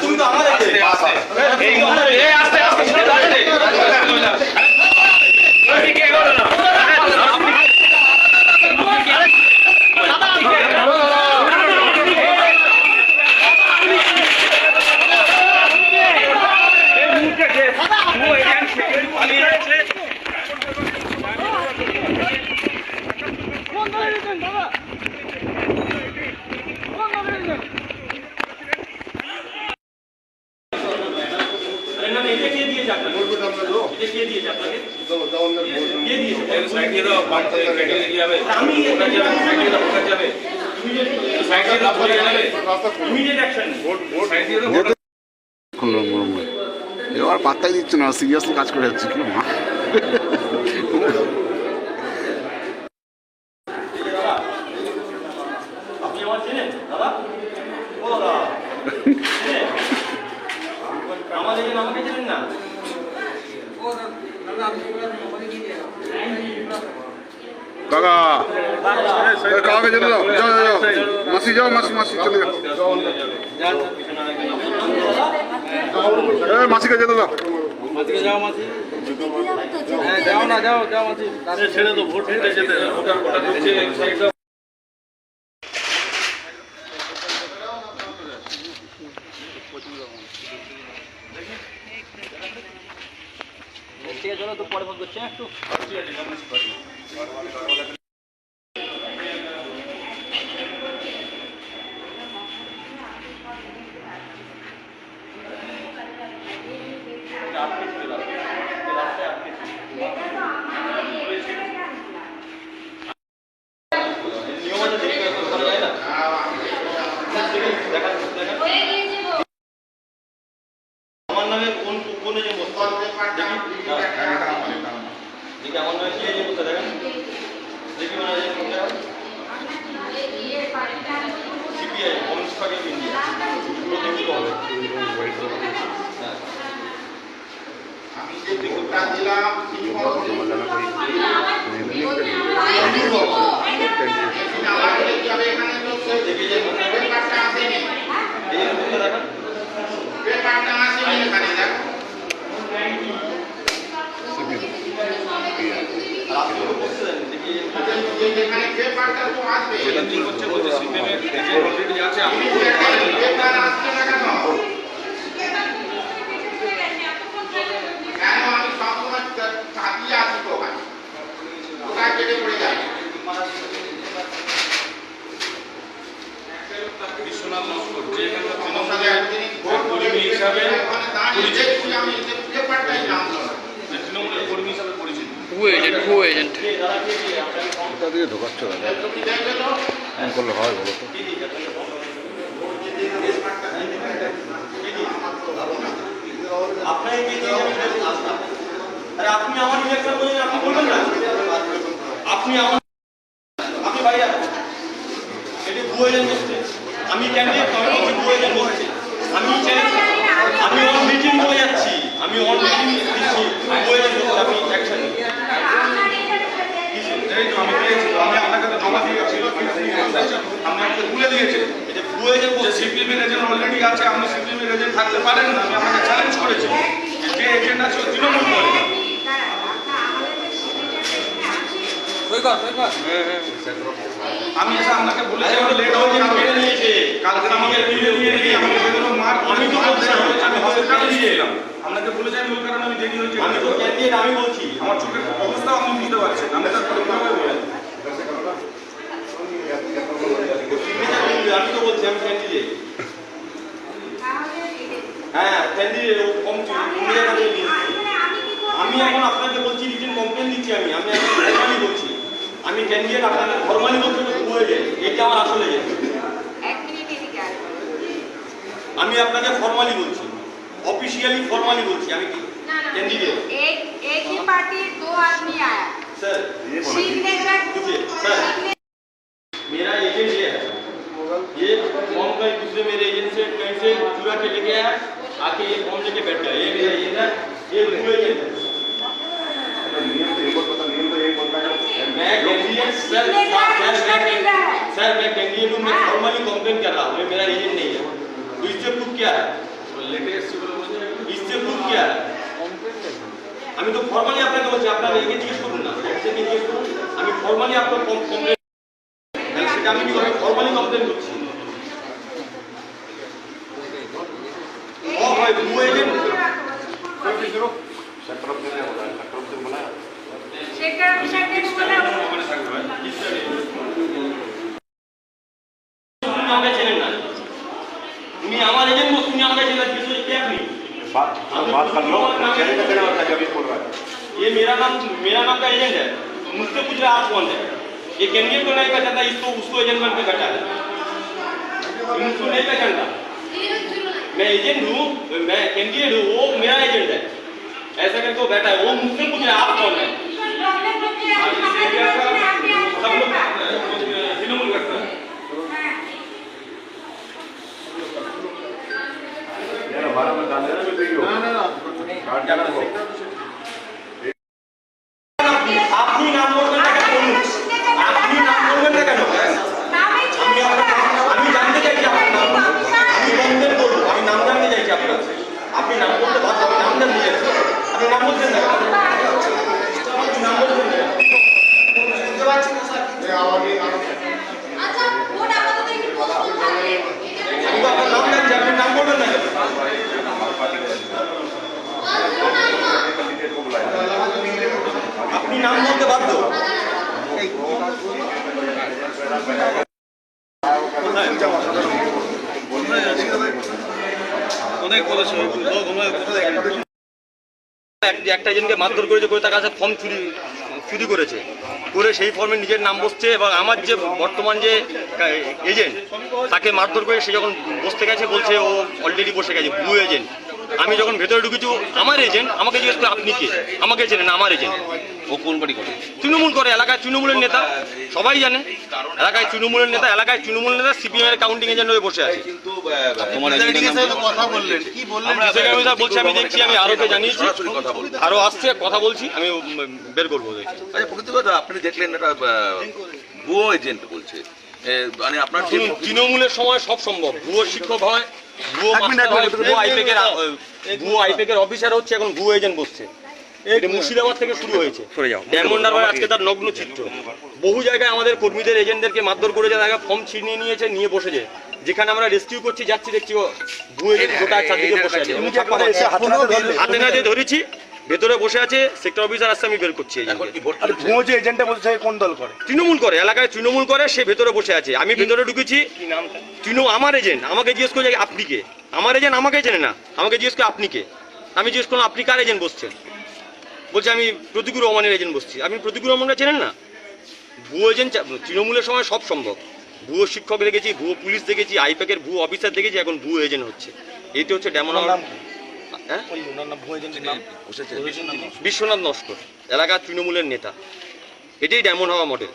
তুমি তো আমার এবার পাত্তাই দিচ্ছে না, সিরিয়াসলি কাজ করে যাচ্ছে কি মা। কাকা কাকাকে যেতে দাও, যাও যাও মাসি, যাও মাসি, মাসি চলে যাও, মাসিকে যেতে দাও। যাও না, যাও যাও মাসি, ছেড়ে তো ভোট দিতে যেতে ঠিক আছে, চলো তো পরে ফোন করছি একটু। আমার নামে কোন কোনে যে বসতে দেখি আমার নামে কি যে বসতে দেখেন দেখি মানে CPI communist party of India প্রতিনিধি হবে। আমি যে রিপোর্টটা দিলাম দেখি যে পেপারটা আসেনি, এই রিপোর্টটা দেখেন পেপারটা আসেনি এখানে দেখো। এখানে পেপারটা তো আসবে, যেটা ঠিক হচ্ছে বলতে সিপিএমের যে অলরেডি আছে আপনি পেপার আসছে না কেন? কেন আমি সবসময় চাপিয়ে আসি তো কোথায় কেটে পড়ে যায় বিশ্বনাথ নস্কর যে এখানে তৃণমূলের কর্মী হিসাবে আমি পেপারটাই জানতাম না, তৃণমূলের কর্মী হিসাবে পরিচিত। কো এজেন্ট এটা দিয়ে ঢোকাচ্ছ দাদা, ফোন করলে হয় বলো তো। আপনি আমার ইলেকশন বলেন, আপনি বলবেন না আপনি আমার আপনি বাইরে এটি ভুয়ো বসছে, আমি ক্যান্ডিডেট আমি ভুয়ো বসছে, আমি আমি অন মিটিং হয়ে যাচ্ছি, আমি অন মিটিং দিচ্ছি ভুয়ো বসছে, আপনি অ্যাকশন এই তো আমি পেয়েছি, আমি আপনার কাছে জমা দিয়েছি, আপনি আমাকে ভুলে দিয়েছেন। এটা ভুয়ো বসছে, সিপিএম এর এজেন্ট অলরেডি আছে, আপনি সিপিএম এর এজেন্ট থাকতে পারেন না, আমি আপনাকে চ্যালেঞ্জ করেছি। যে এজেন্ট আছে তৃণমূল করে আমি এসে আপনাকে বলেছি লেট হয়ে নিয়েছে, কালকে আমাকে নিয়ে আমাকে বেরোনো মার, আমি তো আমি হসপিটালে নিয়েছিলাম, আপনাকে বলেছি আমি ওই কারণে আমি দেরি হয়েছে। আমি তো ক্যান্ডিডেট, আমি বলছি আমার চোখের অবস্থা আপনি বুঝতে পারছেন, আমি তার পরিকল্পনা বলেন আমি তো বলছি আমি ক্যান্ডিডেট, হ্যাঁ ক্যান্ডিডেট কম আমি এখন আপনাকে বলছি রিটেন কমপ্লেন দিচ্ছি, আমি আমি এখন ফর্মালি বলছি আমি ক্যান্ডিডেট, আপনাকে ফর্মালি বলতে হয়ে যায়, এটা আমার আসলে আমি আপনাকে ফর্মালি বলছি, ऑफिशियली फॉर्मली बोलছি আমি কি कैंडिडेट एक ही पार्टी दो आदमी आया सर ये सिग्नेचर सर मेरा एजेंट ये फॉर्म का दूसरे मेरे एजेंट से कहीं से चुरा के लेके आया, आके ये फॉर्म लेके बैठ गया, ये मेरा एजेंट है, ये पूरा एजेंट है। मैं कैंडिडेट सर मैं कैंडिडेट हूँ, मैं फॉर्मली कंप्लेन कर रहा हूँ, मेरा एजेंट नहीं है। इससे प्रूफ क्या है? इससे प्रूफ क्या है? আমি তো ফর্মালি আপনাকে বলছি, আপনার একে জিজ্ঞেস করুন না, একে জিজ্ঞেস করুন। আমি ফর্মালি আপনার কমপ্লেন, সেটা আমি কি করে ফর্মালি কমপ্লেন করছি। ও ভাই ভুয়ো এজেন্ট সেক্টর অফিসারকে বলে আমাকে চেনেন না, উনি আমার এজেন্ট, উনি আমাকে চেনেন না, কিছু কে আপনি? बात कर लो, चेहरे का देना होता है जब ये बोल रहा है। ये मेरा नाम का एजेंट है, मुझसे पूछ रहे आप कौन है? ये कैंडिडेट को नहीं पहचानता, इसको उसको एजेंट बन के बैठा है, मुझको नहीं पहचानता। मैं एजेंट हूँ, मैं कैंडिडेट हूँ, वो मेरा एजेंट है, ऐसा करके वो बैठा है, वो मुझसे पूछ रहे आप कौन है? सब लोग तृणमूल करता है। यार हमारा मत डाल देना, मैं वीडियो काट जाना को আপনি নাম বলবেন না কেন? আপনি নাম বলবেন না কেন? আমি জানতে চাইছি আপনার নাম, আমি কমপ্লেন করবো, আমি নাম জানতে চাইছি আপনার। আপনি নাম বলতে বাধ্য, আমি নাম জানতে চাইছি, আপনি নাম বলছেন না কেন? আপনি নাম বলছেন না কেন? আমি তো আপনার নাম জানছি, আপনি নাম বলবেন না কেন? আপনি নাম বলতে বাধ্য। একটা এজেন্টকে মারধর করেছে, করে তার কাছে ফর্ম চুরি করেছে, করে সেই ফর্মে নিজের নাম বসছে, এবং আমার যে বর্তমান যে এজেন্ট তাকে মারধর করে সে যখন বসতে গেছে বলছে ও অলরেডি বসে গেছে, ভুয়ো এজেন্ট। আমি যখন ভেতরে ঢুকেছি, আমার এজেন্ট, আমাকে জিজ্ঞেস করে আপনি কে? আমাকে চেনে না, আমার এজেন্ট। ও কোন বাড়ি করে? তৃণমূল করে, এলাকায় তৃণমূলের নেতা, সবাই জানে এলাকায় তৃণমূলের নেতা, এলাকায় তৃণমূল নেতা সিপিএম এর কাউন্টিং এজেন্ট হয়ে বসে আছে। তোমার এজেন্টের নাম কি? কথা বললেন কি বললেন? বলছে আমি দেখছি, আমি আরোকে জানিয়েছি, আরো আসছে, কথা বলছি, আমি বের করবো দেখছি। আচ্ছা প্রকৃত কথা, আপনি দেখলেন এটা ভুয়ো এজেন্ট বলছে, মানে আপনার যে তৃণমূলের সময় সব সম্ভব, ভুয়ো শিক্ষক হয়, ভুয়ো মাস্টার হয়, ভুয়ো আইপেকের অফিসার হচ্ছে, এখন ভুয়ো এজেন্ট বসছে। এটা মুর্শিদাবাদ থেকে শুরু হয়েছে, ডায়মন্ড হারবার আজকে তার নগ্ন চিত্র। বহু জায়গায় আমাদের কর্মীদের এজেন্টদেরকে মারধর করেছে, তারা ফর্ম ছিনিয়ে নিয়েছে, নিয়ে বসেছে। যেখানে আমরা রেস্কিউ করছি যাচ্ছি, দেখছি ভুয়ো এজেন্ট গোটা চারদিকে বসে আছে, হাতে নাতে ধরেছি, ভেতরে বসে আছে, সেক্টর অফিসার আসছে, আমি বের করছি। এখন কি ভোট আর ভুয়ো যে এজেন্টটা বলছে সে কোন দল করে? তৃণমূল করে, এলাকায় তৃণমূল করে, সে ভেতরে বসে আছে, আমি ভেতরে ঢুকেছি। আমার এজেন্ট আমাকে জিজ্ঞেস করছে আপনি কে? আমার এজেন্ট আমাকে চেনে না, আমাকে জিজ্ঞেস করে আপনি কে? আমি জিজ্ঞেস করলাম আপনি কার এজেন্ট বসছেন? বলছে আমি প্রতীকুর রহমানের এজেন্ট বসছি। আপনি প্রতীকুর রহমানরা চেনেন না? ভুয়ো এজেন্ট তৃণমূলের সময় সব সম্ভব। ভুয়ো শিক্ষক দেখেছি, ভুয়ো পুলিশ দেখেছি, আইপ্যাকের ভুয়ো অফিসার দেখেছি, এখন ভুয়ো এজেন্ট হচ্ছে। এইটা হচ্ছে ডেমন। হ্যাঁ, ওই ওনার নাম ভুয়ো এজেন্টের নাম বসেছে? বিশ্বনাথ নস্কর, এলাকার তৃণমূলের নেতা। এটাই ডায়মন্ড হাওয়া মডেল।